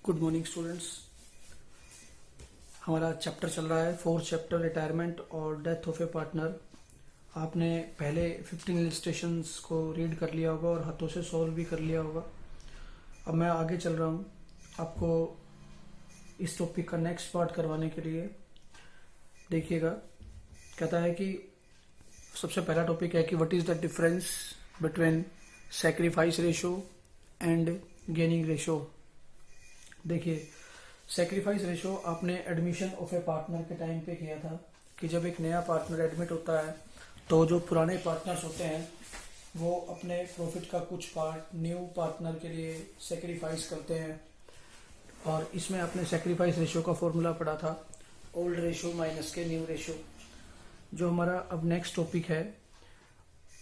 Good morning students. हमारा chapter चल रहा है फोर्थ चैप्टर रिटायरमेंट और डेथ ऑफ ए पार्टनर। आपने पहले 15 इलस्ट्रेशंस को रीड कर लिया होगा और हाथों से सॉल्व भी कर लिया होगा। अब मैं आगे चल रहा हूँ आपको इस टॉपिक का नेक्स्ट पार्ट करवाने के लिए। देखिएगा, कहता है कि सबसे पहला टॉपिक है कि what is the difference between sacrifice ratio and gaining ratio. देखिए, सैक्रिफाइस रेशो आपने एडमिशन ऑफ ए पार्टनर के टाइम पे किया था कि जब एक नया पार्टनर एडमिट होता है तो जो पुराने पार्टनर्स होते हैं वो अपने प्रॉफिट का कुछ पार्ट न्यू पार्टनर के लिए सैक्रिफाइस करते हैं। और इसमें आपने सैक्रिफाइस रेशो का फॉर्मूला पढ़ा था, ओल्ड रेशो माइनस के न्यू रेशो। जो हमारा अब नेक्स्ट टॉपिक है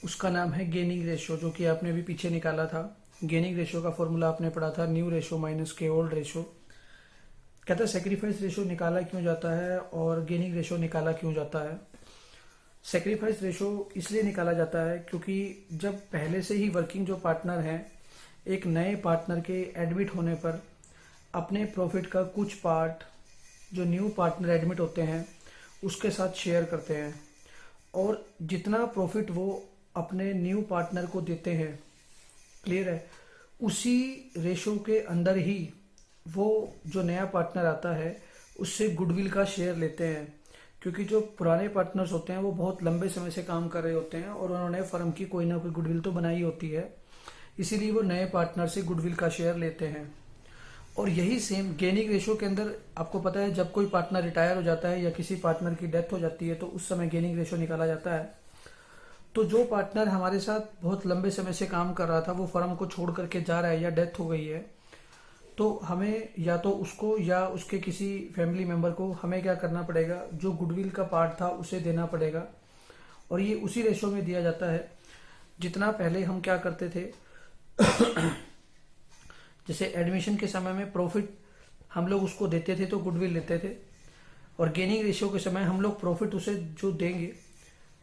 उसका नाम है गेनिंग रेशो, जो कि आपने अभी पीछे निकाला था। गेनिंग रेशो का फॉर्मूला आपने पढ़ा था न्यू रेशो माइनस के ओल्ड रेशो। कहता है सैक्रिफाइस रेशो निकाला क्यों जाता है और गेनिंग रेशो निकाला क्यों जाता है। सैक्रिफाइस रेशो इसलिए निकाला जाता है क्योंकि जब पहले से ही वर्किंग जो पार्टनर हैं एक नए पार्टनर के एडमिट होने पर अपने प्रॉफिट का कुछ पार्ट जो न्यू पार्टनर एडमिट होते हैं उसके साथ शेयर करते हैं, और जितना प्रॉफिट वो अपने न्यू पार्टनर को देते हैं, क्लियर है, उसी रेशो के अंदर ही वो जो नया पार्टनर आता है उससे गुडविल का शेयर लेते हैं। क्योंकि जो पुराने पार्टनर्स होते हैं वो बहुत लंबे समय से काम कर रहे होते हैं और उन्होंने फर्म की कोई ना कोई गुडविल तो बनाई होती है, इसीलिए वो नए पार्टनर से गुडविल का शेयर लेते हैं। और यही सेम गेनिंग रेशो के अंदर आपको पता है, जब कोई पार्टनर रिटायर हो जाता है या किसी पार्टनर की डेथ हो जाती है तो उस समय गेनिंग रेशो निकाला जाता है। तो जो पार्टनर हमारे साथ बहुत लंबे समय से काम कर रहा था वो फर्म को छोड़ करके जा रहा है या डेथ हो गई है, तो हमें या तो उसको या उसके किसी फैमिली मेंबर को हमें क्या करना पड़ेगा, जो गुडविल का पार्ट था उसे देना पड़ेगा। और ये उसी रेशो में दिया जाता है जितना पहले हम क्या करते थे जैसे एडमिशन के समय में प्रॉफिट हम लोग उसको देते थे तो गुडविल लेते थे, और गेनिंग रेशियो के समय हम लोग प्रॉफिट उसे जो देंगे,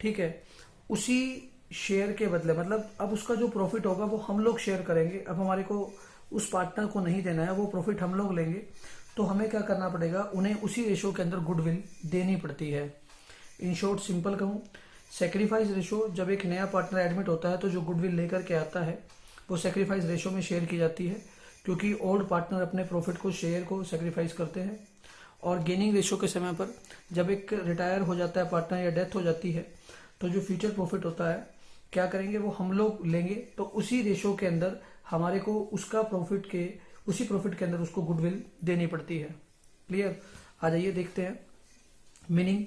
ठीक है, उसी शेयर के बदले, मतलब अब उसका जो प्रॉफिट होगा वो हम लोग शेयर करेंगे। अब हमारे को उस पार्टनर को नहीं देना है, वो प्रॉफिट हम लोग लेंगे, तो हमें क्या करना पड़ेगा, उन्हें उसी रेशो के अंदर गुडविल देनी पड़ती है। इन शॉर्ट सिंपल कहूँ, सैक्रिफाइस रेशो जब एक नया पार्टनर एडमिट होता है तो जो गुडविल लेकर के आता है वो सैक्रिफाइस रेशो में शेयर की जाती है, क्योंकि ओल्ड पार्टनर अपने प्रॉफिट को शेयर को सैक्रिफाइस करते हैं। और गेनिंग रेशो के समय पर जब एक रिटायर हो जाता है पार्टनर या डेथ हो जाती है तो जो फ्यूचर प्रॉफिट होता है क्या करेंगे, वो हम लोग लेंगे, तो उसी रेशो के अंदर हमारे को उसका प्रॉफिट के उसी प्रॉफिट के अंदर उसको गुडविल देनी पड़ती है। क्लियर? आ जाइए देखते हैं मीनिंग।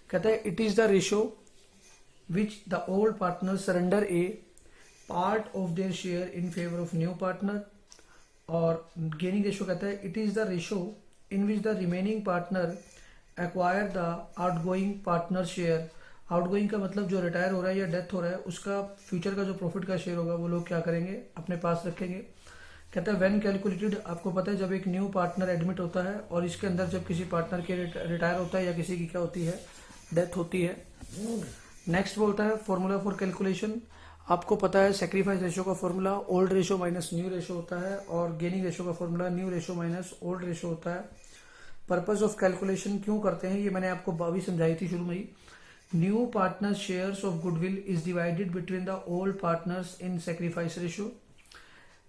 कहता है it is the ratio which the old partner surrender A part of their share in favour of new partner. और गेनिंग रेशो कहता है it is the ratio in which the remaining partner acquire the outgoing partner share. Outgoing का मतलब जो retire हो रहा है या डेथ हो रहा है उसका फ्यूचर का जो प्रॉफिट का शेयर होगा वो लोग क्या करेंगे, अपने पास रखेंगे। कहता है व्हेन कैलकुलेटेड, आपको पता है जब एक न्यू पार्टनर एडमिट होता है और इसके अंदर जब किसी पार्टनर के रिटायर होता है या किसी की क्या होती है, डेथ होती है। नेक्स्ट बोलता है फॉर्मूला फॉर कैलकुलेशन। आपको पता है सैक्रिफाइस रेशो का formula old ratio minus new ratio होता है, और गेनिंग रेशो का formula new ratio minus old ratio होता है। पर्पज ऑफ कैलकुलेशन क्यों करते हैं ये मैंने आपको अभी समझाई थी शुरू में ही। New partner shares of goodwill is divided between the old partners in sacrifice ratio.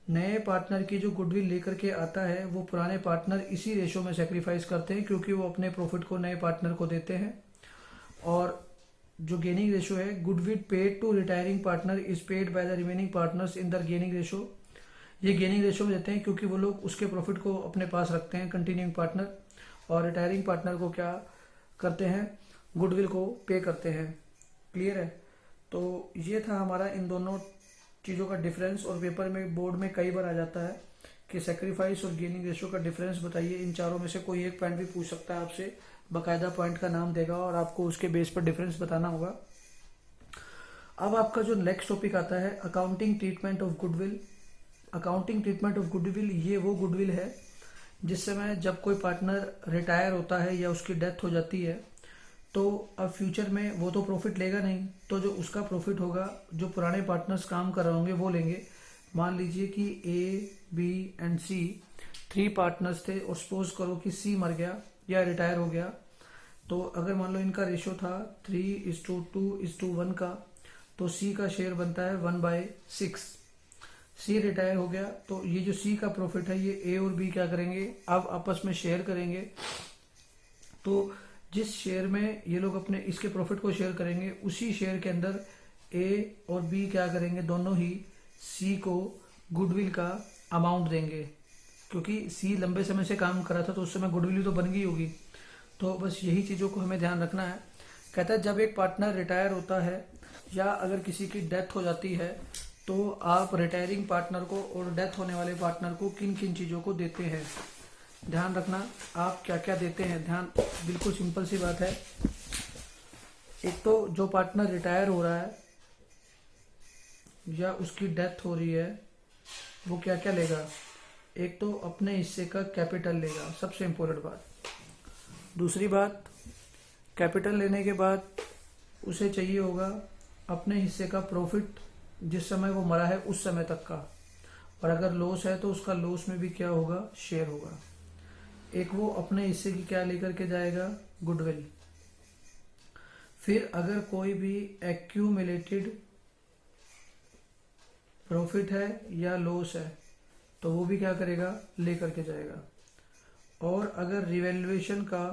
नए पार्टनर की जो गुडविल लेकर के आता है वो पुराने पार्टनर इसी रेशो में सैक्रिफाइस करते हैं, क्योंकि वो अपने प्रॉफिट को नए पार्टनर को देते हैं। और जो गेनिंग रेशो है, goodwill paid to retiring partner is paid by the remaining partners in the gaining ratio. ये गेनिंग रेशो में देते हैं क्योंकि वो लोग उसके प्रॉफिट को अपने पास रखते हैं कंटिन्यूइंग पार्टनर, और रिटायरिंग पार्टनर को क्या करते हैं, गुडविल को पे करते हैं। क्लियर है? तो ये था हमारा इन दोनों चीज़ों का डिफरेंस, और पेपर में बोर्ड में कई बार आ जाता है कि सैक्रिफाइस और गेनिंग रेशो का डिफरेंस बताइए। इन चारों में से कोई एक पॉइंट भी पूछ सकता है आपसे, बाकायदा पॉइंट का नाम देगा और आपको उसके बेस पर डिफरेंस बताना होगा। अब आपका जो नेक्स्ट टॉपिक आता है accounting treatment of goodwill. Accounting treatment of goodwill, ये वो गुडविल है जिस समय जब कोई पार्टनर रिटायर होता है या उसकी डेथ हो जाती है तो अब फ्यूचर में वो तो प्रॉफिट लेगा नहीं, तो जो उसका प्रॉफिट होगा जो पुराने पार्टनर्स काम कर रहे होंगे वो लेंगे। मान लीजिए कि A B and C 3 partners थे और सपोज करो कि सी मर गया या रिटायर हो गया, तो अगर मान लो इनका रेशियो था 3:2:1 का, तो सी का शेयर बनता है 1/6। सी रिटायर हो गया तो ये जो सी का प्रॉफिट है ये ए और बी क्या करेंगे, अब आपस में शेयर करेंगे। तो जिस शेयर में ये लोग अपने इसके प्रॉफिट को शेयर करेंगे, उसी शेयर के अंदर ए और बी क्या करेंगे, दोनों ही सी को गुडविल का अमाउंट देंगे, क्योंकि सी लंबे समय से काम कर रहा था तो उस समय गुडविल तो बन गई होगी। तो बस यही चीज़ों को हमें ध्यान रखना है। कहता है जब एक पार्टनर रिटायर होता है या अगर किसी की डेथ हो जाती है, तो आप रिटायरिंग पार्टनर को और डेथ होने वाले पार्टनर को किन किन चीज़ों को देते हैं, ध्यान रखना आप क्या क्या देते हैं। ध्यान, बिल्कुल सिंपल सी बात है। एक तो जो पार्टनर रिटायर हो रहा है या उसकी डेथ हो रही है, वो क्या क्या लेगा। एक तो अपने हिस्से का कैपिटल लेगा, सबसे इम्पोर्टेंट बात। दूसरी बात, कैपिटल लेने के बाद उसे चाहिए होगा अपने हिस्से का प्रॉफिट, जिस समय वो मरा है उस समय तक का, और अगर लॉस है तो उसका लॉस में भी क्या होगा, शेयर होगा। एक वो अपने हिस्से की क्या लेकर के जाएगा, गुडविल। फिर अगर कोई भी एक्यूमुलेटेड प्रॉफिट है या लॉस है तो वो भी क्या करेगा, लेकर के जाएगा। और अगर रिवैल्यूएशन का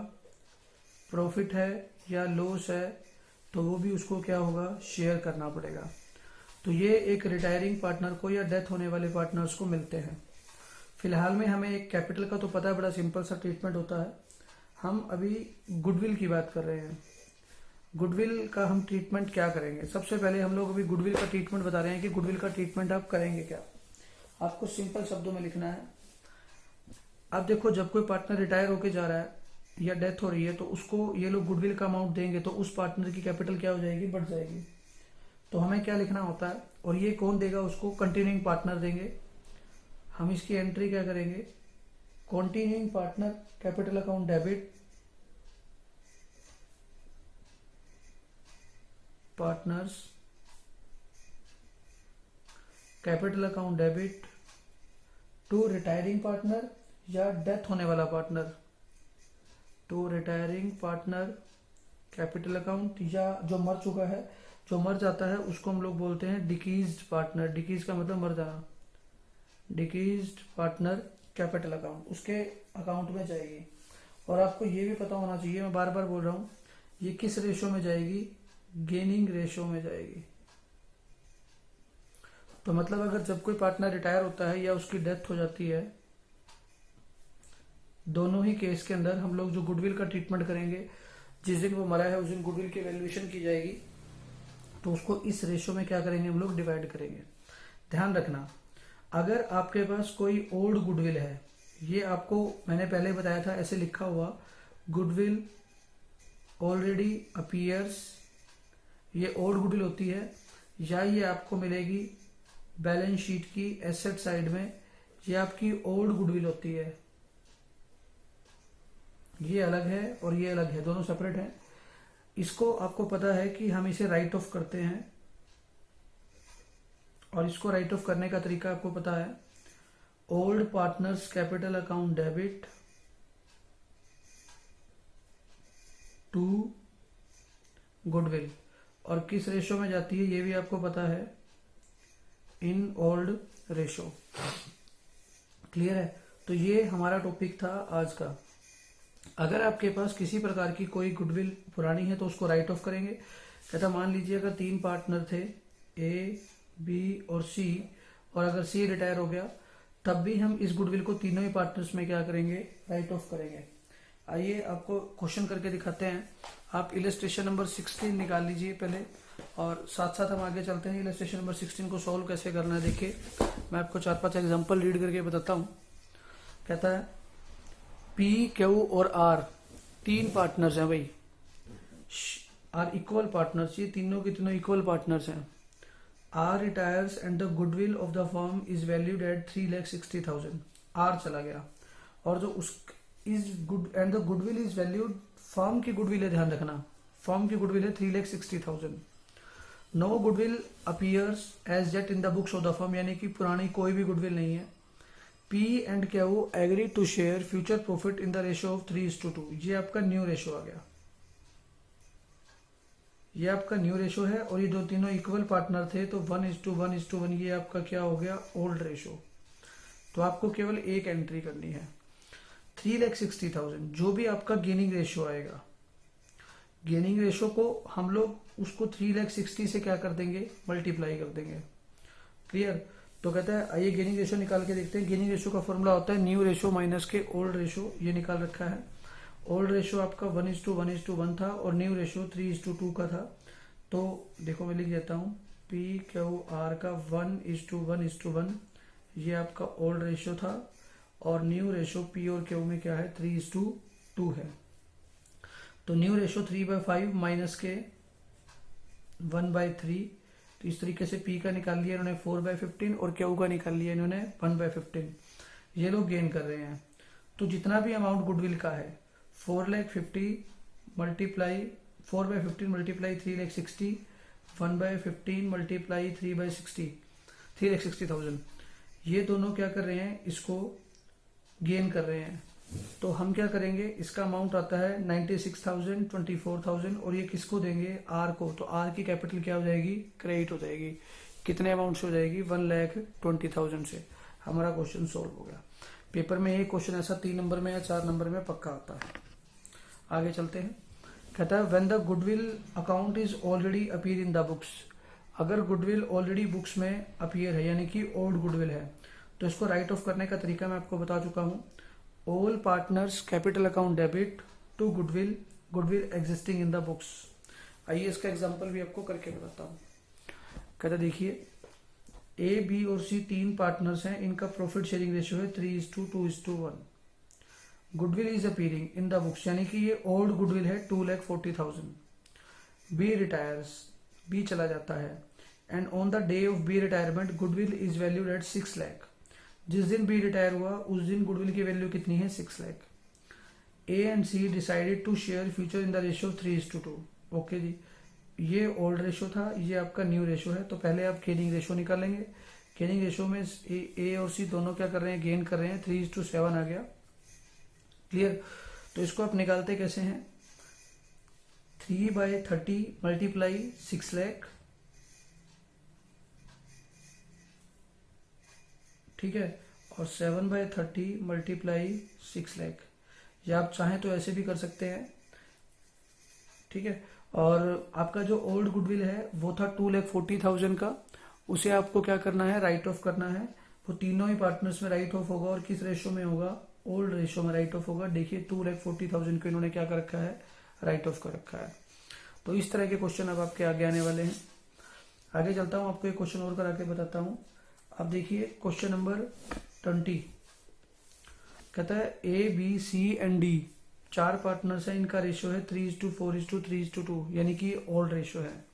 प्रॉफिट है या लॉस है तो वो भी उसको क्या होगा, शेयर करना पड़ेगा। तो ये एक रिटायरिंग पार्टनर को या डेथ होने वाले पार्टनर्स को मिलते हैं। फिलहाल में हमें एक कैपिटल का तो पता है, बड़ा सिंपल सा ट्रीटमेंट होता है। हम अभी गुडविल की बात कर रहे हैं। गुडविल का हम ट्रीटमेंट क्या करेंगे, सबसे पहले हम लोग अभी गुडविल का ट्रीटमेंट बता रहे हैं कि गुडविल का ट्रीटमेंट आप करेंगे क्या। आपको सिंपल शब्दों में लिखना है। अब देखो, जब कोई पार्टनर रिटायर होके जा रहा है या डेथ हो रही है तो उसको ये लोग गुडविल का अमाउंट देंगे, तो उस पार्टनर की कैपिटल क्या हो जाएगी, बढ़ जाएगी। तो हमें क्या लिखना होता है, और ये कौन देगा, उसको कंटिन्यूइंग पार्टनर देंगे। हम इसकी एंट्री क्या करेंगे, continuing partner capital account debit, partners capital account debit to retiring partner या डेथ होने वाला partner, to retiring partner capital account, या जो मर चुका है, जो मर जाता है उसको हम लोग बोलते हैं डिकीज्ड पार्टनर। डिकीज का मतलब मर जाना। डिकीज्ड पार्टनर कैपिटल अकाउंट उसके अकाउंट में जाएगी। और आपको ये भी पता होना चाहिए, मैं बार बार बोल रहा हूँ, ये किस रेशो में जाएगी, गेनिंग रेशो में जाएगी। तो मतलब अगर जब कोई पार्टनर रिटायर होता है या उसकी डेथ हो जाती है, दोनों ही केस के अंदर हम लोग जो गुडविल का ट्रीटमेंट करेंगे, जिस दिन वो मरा है उस दिन गुडविल की वैल्यूएशन की जाएगी, तो उसको इस रेशो में क्या करेंगे, हम लोग डिवाइड करेंगे। ध्यान रखना, अगर आपके पास कोई ओल्ड गुडविल है, ये आपको मैंने पहले बताया था, ऐसे लिखा हुआ गुडविल ऑलरेडी अपीयर्स, ये ओल्ड गुडविल होती है, या ये आपको मिलेगी बैलेंस शीट की एसेट साइड में, ये आपकी ओल्ड गुडविल होती है। ये अलग है और ये अलग है, दोनों सेपरेट हैं। इसको आपको पता है कि हम इसे राइट ऑफ करते हैं, और इसको राइट ऑफ करने का तरीका आपको पता है, old partners capital account debit to goodwill, और किस रेशो में जाती है ये भी आपको पता है, इन ओल्ड रेशो। क्लियर है। तो ये हमारा टॉपिक था आज का। अगर आपके पास किसी प्रकार की कोई गुडविल पुरानी है तो उसको राइट ऑफ करेंगे। कहता मान लीजिए अगर 3 पार्टनर थे, ए, बी और सी, और अगर सी रिटायर हो गया, तब भी हम इस गुडविल को तीनों ही पार्टनर्स में क्या करेंगे, राइट ऑफ करेंगे। आइए आपको क्वेश्चन करके दिखाते हैं। आप इलस्ट्रेशन नंबर 16 निकाल लीजिए पहले, और साथ साथ हम आगे चलते हैं। इलस्ट्रेशन नंबर 16 को सॉल्व कैसे करना है देखिए, मैं आपको 4-5 एग्जाम्पल रीड करके बताता हूँ। कहता है पी, क्यू और आर 3 पार्टनर्स हैं भाई, आर इक्वल पार्टनर्स, ये तीनों के तीनों इक्वल पार्टनर्स हैं। R retires and the goodwill of the firm is valued at 3,60,000। R चला गया, और जो उस is good and the goodwill is valued, firm की गुडविल है, ध्यान रखना, फर्म की गुडविल है 3,60,000। No goodwill appears as yet in the books of the firm, यानी कि पुरानी कोई भी गुडविल नहीं है। P and Q agree to share future profit in the ratio of 3:2। ये आपका न्यू रेशियो आ गया, ये आपका न्यू रेशियो है। और ये दो तीनों इक्वल पार्टनर थे तो 1:1:1 ये आपका क्या हो गया, ओल्ड रेशियो। तो आपको केवल एक एंट्री करनी है। 3,60,000 जो भी आपका गेनिंग रेशियो आएगा, गेनिंग रेशियो को हम लोग उसको 3,60,000 से क्या कर देंगे, मल्टीप्लाई कर देंगे। क्लियर। तो कहता है आइए गेनिंग रेशियो निकाल के देखते हैं। गेनिंग रेशियो का फॉर्मूला होता है न्यू रेशियो माइनस के ओल्ड रेशियो। ये निकाल रखा है। ओल्ड रेशियो आपका 1:1:1 था और न्यू रेशियो 3:2 का था। तो देखो मैं लिख देता हूँ, पी क्यू आर का 1:1:1 ये आपका ओल्ड रेशियो था और न्यू रेशियो पी और क्यू में क्या है, 3:2 है। तो न्यू रेशियो 3/5 माइनस के 1/3। तो इस तरीके से पी का निकाल लिया इन्होंने 4/15 और क्यू का निकाल लिया इन्होंने 1/15। ये लोग गेन कर रहे हैं। तो जितना भी अमाउंट गुडविल का है 4,50,000 मल्टीप्लाई 4/15 मल्टीप्लाई 3,60,000 1/15 मल्टीप्लाई 3,60,000 ये दोनों क्या कर रहे हैं, इसको गेन कर रहे हैं। तो हम क्या करेंगे, इसका अमाउंट आता है 96,000 24,000 और ये किसको देंगे, आर को। तो आर की कैपिटल क्या हो जाएगी, क्रेडिट हो जाएगी। कितने अमाउंट से हो जाएगी, 1,20,000 से। हमारा क्वेश्चन सोल्व हो गया। पेपर में ये क्वेश्चन ऐसा 3 नंबर में या 4 नंबर में पक्का आता है। आगे चलते हैं। कहता है when the goodwill account is already appear in the books. अगर गुडविल ऑलरेडी बुक्स में अपीयर है यानी कि ओल्ड गुडविल है, तो इसको राइट ऑफ करने का तरीका मैं आपको बता चुका हूं। All partners capital account debit to goodwill, goodwill existing in the books. आइए इसका एग्जांपल भी आपको करके बताता हूँ। कहता देखिए ए बी और सी 3 पार्टनर्स हैं, इनका प्रॉफिट शेयरिंग रेशियो है 3:2:1। Goodwill is appearing in the books यानी कि ये ओल्ड गुडविल है 2,40,000। बी रिटायर्स, बी चला जाता है and on the day of B retirement goodwill is valued at 6 lakh. जिस दिन बी रिटायर हुआ उस दिन गुडविल की वैल्यू कितनी है, 6 lakh. A and c decided to share future in the ratio 3:2। Okay जी, ये ओल्ड रेशियो था, ये आपका न्यू रेशियो है। तो पहले आप गेनिंग रेशियो निकालेंगे। गेनिंग रेशियो में ए और सी दोनों क्या कर रहे हैं, गेन कर रहे हैं। 3:7 आ गया। क्लियर। तो इसको आप निकालते कैसे हैं, 3/30 मल्टीप्लाई 6 लाख, ठीक है, और 7/30 मल्टीप्लाई 6 लाख। या आप चाहें तो ऐसे भी कर सकते हैं, ठीक है। और आपका जो ओल्ड गुडविल है वो था 2,40,000 का, उसे आपको क्या करना है, राइट ऑफ करना है। वो तीनों ही पार्टनर्स में राइट ऑफ होगा। और किस रेशियो में होगा, ओल्ड रेशियो में राइट ऑफ होगा। देखिए 2,40,000 को इन्होंने क्या कर रखा है, राइट ऑफ कर रखा है। तो इस तरह के क्वेश्चन अब आपके आगे आने वाले हैं। आगे चलता हूं, आपको एक क्वेश्चन और करा के बताता हूं। अब देखिए क्वेश्चन नंबर 20 कहता है A B C and D 4 partners हैं, इनका रेशियो है 3:4:3:2 यानी कि ओल्ड रेशियो है।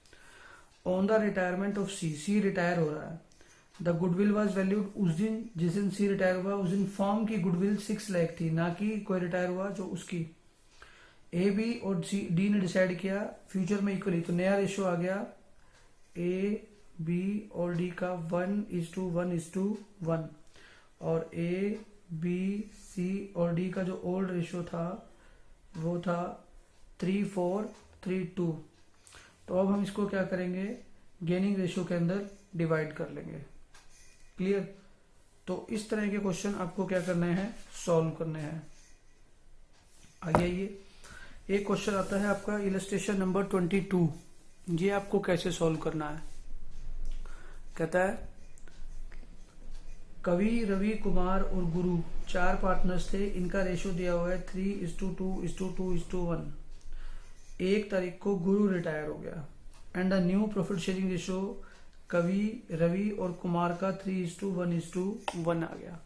On the retirement of C, C retire हो रहा है। द गुडविल वॉज वैल्यूड, उस दिन जिस दिन सी रिटायर हुआ उस दिन फर्म की गुडविल 6 लाख थी, ना कि कोई रिटायर हुआ जो उसकी। ए बी और सी डी ने डिसाइड किया फ्यूचर में इक्वली, तो नया रेशियो आ गया ए बी और डी का 1:1:1 और ए बी सी और डी का जो ओल्ड रेशियो था वो था 3:4:3:2। तो अब हम इसको क्या करेंगे, गेनिंग रेशियो के अंदर डिवाइड कर लेंगे। क्लियर। तो इस तरह के क्वेश्चन आपको क्या करना है, सॉल्व करने हैं। आगे आइए, एक क्वेश्चन आता है आपका इलस्ट्रेशन नंबर 22। ये आपको कैसे सॉल्व करना है। कहता है कवि, रवि, कुमार और गुरु 4 पार्टनर्स थे, इनका रेशियो दिया हुआ है 3:2:2:1। 1 तारीख को गुरु रिटायर हो गया and the new profit sharing ratio कवि, रवि और कुमार का 3:1:1 आ गया।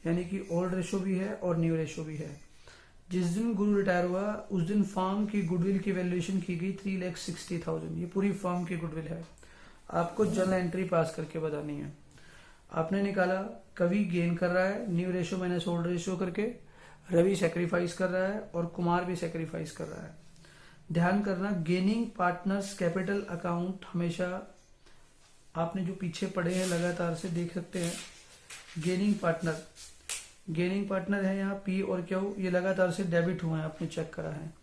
यानी कि ओल्ड रेशियो भी है और न्यू रेशियो भी है। जिस दिन गुरु रिटायर हुआ उस दिन फर्म की गुडविल की वैल्यूएशन की गई 3,60,000। ये पूरी फर्म की गुडविल है। आपको जर्नल एंट्री पास करके बतानी है। आपने निकाला कवि गेन कर रहा है new ratio minus old ratio करके, रवि सेक्रीफाइस कर रहा है और कुमार भी सेक्रीफाइस कर रहा है। ध्यान करना, गेनिंग पार्टनर्स कैपिटल अकाउंट हमेशा आपने जो पीछे पढ़े हैं लगातार से देख सकते हैं। गेनिंग पार्टनर गेनिंग पार्टनर है यहाँ पी और क्यू, ये लगातार से डेबिट हुए हैं, आपने चेक करा है।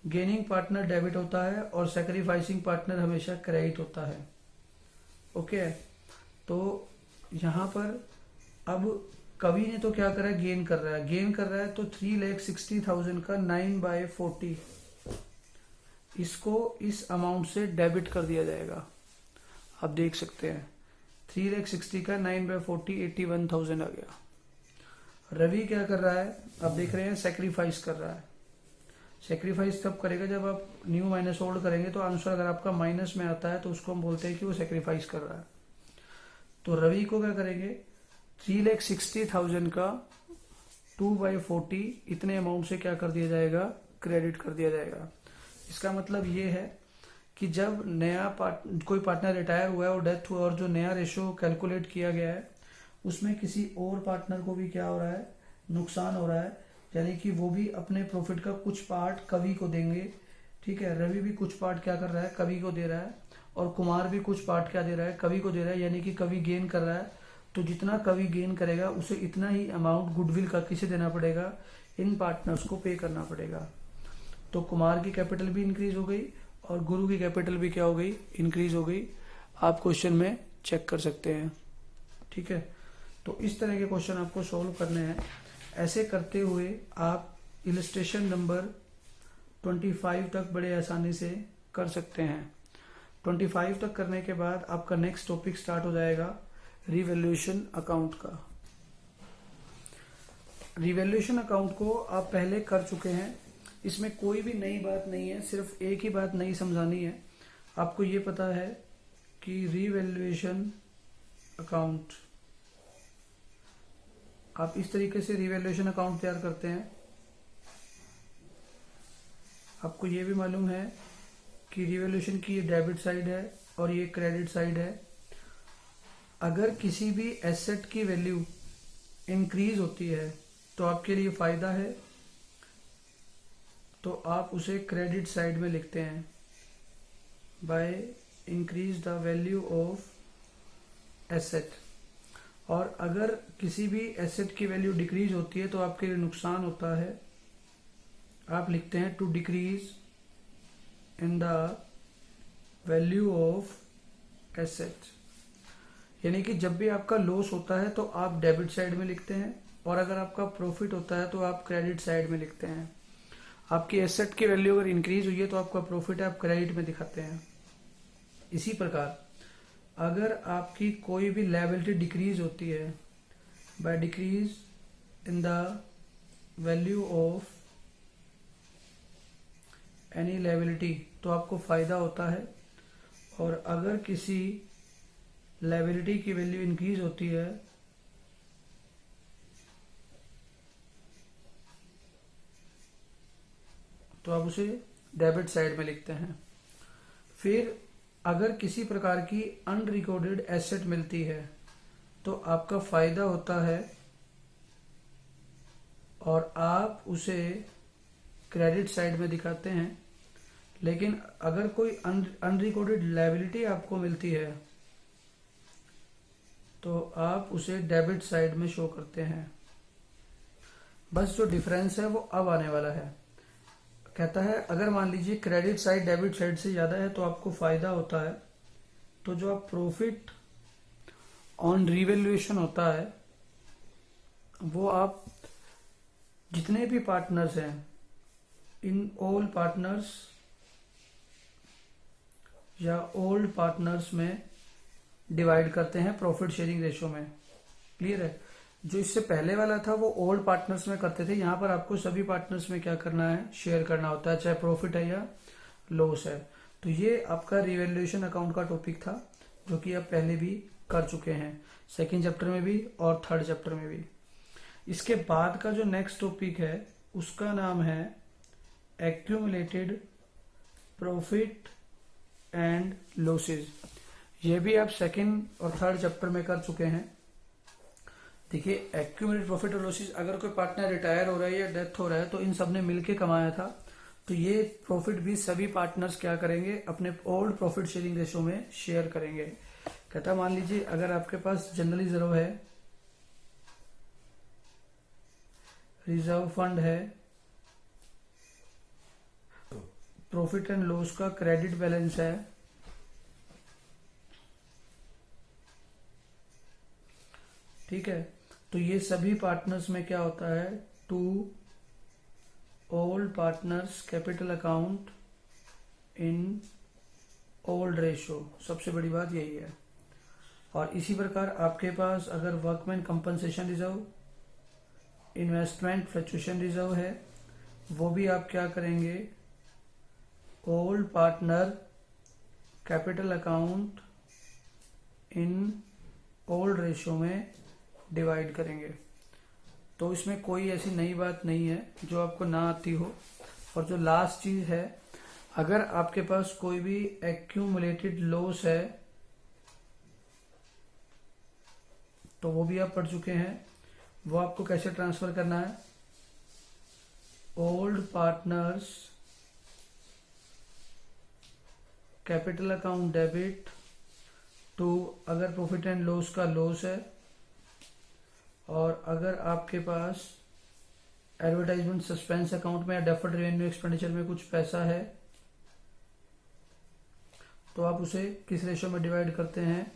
गेनिंग पार्टनर डेबिट होता है और सेक्रीफाइसिंग पार्टनर हमेशा क्रेडिट होता है। ओके, तो यहाँ पर अब कवि ने तो क्या करा है, गेन कर रहा है, गेन कर रहा है, तो 3,60,000 का 9/40 इसको इस अमाउंट से डेबिट कर दिया जाएगा। आप देख सकते हैं 3,60,000 का 9/40 81,000 आ गया। रवि क्या कर रहा है, आप देख रहे हैं सेक्रीफाइस कर रहा है। सेक्रीफाइस तब करेगा जब आप न्यू माइनस ओल्ड करेंगे, तो आंसर अगर आपका माइनस में आता है तो उसको हम बोलते हैं कि वो सेक्रीफाइस कर रहा है। तो रवि को क्या करेंगे, 3,60,000 का 2/40 इतने अमाउंट से क्या कर दिया जाएगा, क्रेडिट कर दिया जाएगा। इसका मतलब ये है कि जब नया कोई पार्टनर रिटायर हुआ है और डेथ हुआ और जो नया रेशो कैलकुलेट किया गया है उसमें किसी और पार्टनर को भी क्या हो रहा है, नुकसान हो रहा है, यानी कि वो भी अपने प्रॉफिट का कुछ पार्ट कवि को देंगे। ठीक है, रवि भी कुछ पार्ट क्या कर रहा है, कवि को दे रहा है, और कुमार भी कुछ पार्ट क्या दे रहा है, कवि को दे रहा है, यानी कि कवि गेन कर रहा है। तो जितना कवि गेन करेगा उसे इतना ही अमाउंट गुडविल का किसे देना पड़ेगा, इन पार्टनर्स को पे करना पड़ेगा। तो कुमार की कैपिटल भी इंक्रीज हो गई और गुरु की कैपिटल भी क्या हो गई, इंक्रीज हो गई। आप क्वेश्चन में चेक कर सकते हैं। ठीक है, तो इस तरह के क्वेश्चन आपको सॉल्व करने हैं। ऐसे करते हुए आप इलस्ट्रेशन नंबर 25 तक बड़े आसानी से कर सकते हैं। 25 तक करने के बाद आपका नेक्स्ट टॉपिक स्टार्ट हो जाएगा रिवैल्यूएशन अकाउंट का। रिवैल्यूएशन अकाउंट को आप पहले कर चुके हैं, इसमें कोई भी नई बात नहीं है, सिर्फ एक ही बात नई समझानी है। आपको ये पता है कि रिवैल्यूएशन अकाउंट, आप इस तरीके से रिवैल्यूएशन अकाउंट तैयार करते हैं। आपको ये भी मालूम है कि रिवैल्यूएशन की ये डेबिट साइड है और ये क्रेडिट साइड है। अगर किसी भी एसेट की वैल्यू इंक्रीज होती है तो आपके लिए फायदा है, तो आप उसे क्रेडिट साइड में लिखते हैं, by increase the value of asset. और अगर किसी भी एसेट की वैल्यू डिक्रीज होती है तो आपके लिए नुकसान होता है, आप लिखते हैं to decrease in the value of asset. यानी कि जब भी आपका लॉस होता है तो आप डेबिट साइड में लिखते हैं, और अगर आपका प्रॉफिट होता है तो आप क्रेडिट साइड में लिखते हैं। आपकी एसेट की वैल्यू अगर इंक्रीज हुई है तो आपका प्रॉफिट है, आप क्रेडिट में दिखाते हैं। इसी प्रकार अगर आपकी कोई भी लायबिलिटी डिक्रीज होती है, by decrease in the value of any liability, तो आपको फायदा होता है। और अगर किसी लायबिलिटी की वैल्यू इंक्रीज होती है तो आप उसे डेबिट साइड में लिखते हैं। फिर अगर किसी प्रकार की अनरिकॉर्डेड एसेट मिलती है तो आपका फायदा होता है और आप उसे क्रेडिट साइड में दिखाते हैं। लेकिन अगर कोई अनरिकॉर्डेड लायबिलिटी आपको मिलती है तो आप उसे डेबिट साइड में शो करते हैं। बस जो डिफरेंस है वो अब आने वाला है। कहता है अगर मान लीजिए क्रेडिट साइड डेबिट साइड से ज्यादा है तो आपको फायदा होता है, तो जो आप प्रॉफिट ऑन रिवैल्यूएशन होता है वो आप जितने भी पार्टनर्स हैं इन ऑल पार्टनर्स या ओल्ड पार्टनर्स में डिवाइड करते हैं प्रॉफिट शेयरिंग रेशो में। क्लियर है? जो इससे पहले वाला था वो ओल्ड पार्टनर्स में करते थे, यहाँ पर आपको सभी पार्टनर्स में क्या करना है, शेयर करना होता है, चाहे प्रॉफिट है या लॉस है। तो ये आपका रिवैल्यूएशन अकाउंट का टॉपिक था जो कि आप पहले भी कर चुके हैं, सेकेंड चैप्टर में भी और थर्ड चैप्टर में भी। इसके बाद का जो नेक्स्ट टॉपिक है उसका नाम है एक्यूमुलेटेड प्रॉफिट एंड लॉसेज। ये भी आप सेकेंड और थर्ड चैप्टर में कर चुके हैं। देखिए एक्यूमुलेटेड प्रॉफिट और लॉसेज, अगर कोई पार्टनर रिटायर हो रहा है या डेथ हो रहा है तो इन सब ने मिलके कमाया था, तो ये प्रॉफिट भी सभी पार्टनर्स क्या करेंगे, अपने ओल्ड प्रॉफिट शेयरिंग रेशो में शेयर करेंगे। कहता मान लीजिए अगर आपके पास जनरल रिजर्व है रिजर्व फंड है, प्रॉफिट एंड लॉस का क्रेडिट बैलेंस है, ठीक है। तो ये सभी पार्टनर्स में क्या होता है, to all partners capital account in old ratio, सबसे बड़ी बात यही है। और इसी प्रकार आपके पास अगर workman compensation reserve, investment fluctuation reserve है, वो भी आप क्या करेंगे, old partner capital account in old ratio में डिवाइड करेंगे। तो इसमें कोई ऐसी नई बात नहीं है जो आपको ना आती हो। और जो लास्ट चीज है, अगर आपके पास कोई भी एक्यूमुलेटेड लॉस है तो वो भी आप पढ़ चुके हैं, वो आपको कैसे ट्रांसफर करना है, old partners capital account debit to, अगर प्रॉफिट एंड लॉस का लॉस है, और अगर आपके पास एडवर्टाइजमेंट सस्पेंस अकाउंट में या डेफर्ड रेवेन्यू एक्सपेंडिचर में कुछ पैसा है तो आप उसे किस रेशो में डिवाइड करते हैं,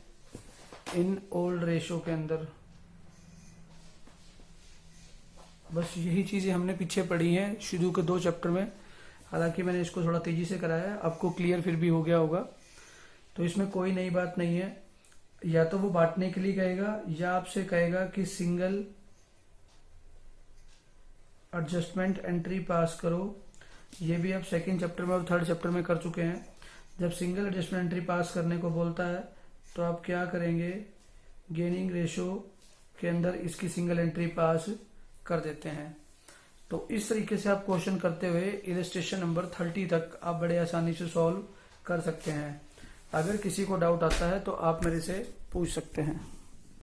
इन ओल्ड रेशो के अंदर। बस यही चीजें हमने पीछे पढ़ी हैं शुरू के 2 चैप्टर में। हालांकि मैंने इसको थोड़ा तेजी से कराया है, आपको क्लियर फिर भी हो गया होगा। तो इसमें कोई नई बात नहीं है। या तो वो बांटने के लिए कहेगा या आपसे कहेगा कि सिंगल एडजस्टमेंट एंट्री पास करो। ये भी आप 2nd चैप्टर में और 3rd चैप्टर में कर चुके हैं। जब सिंगल एडजस्टमेंट एंट्री पास करने को बोलता है तो आप क्या करेंगे, गेनिंग रेशो के अंदर इसकी सिंगल एंट्री पास कर देते हैं। तो इस तरीके से आप क्वेश्चन करते हुए इलस्ट्रेशन नंबर 30 तक आप बड़े आसानी से सॉल्व कर सकते हैं। अगर किसी को डाउट आता है तो आप मेरे से पूछ सकते हैं।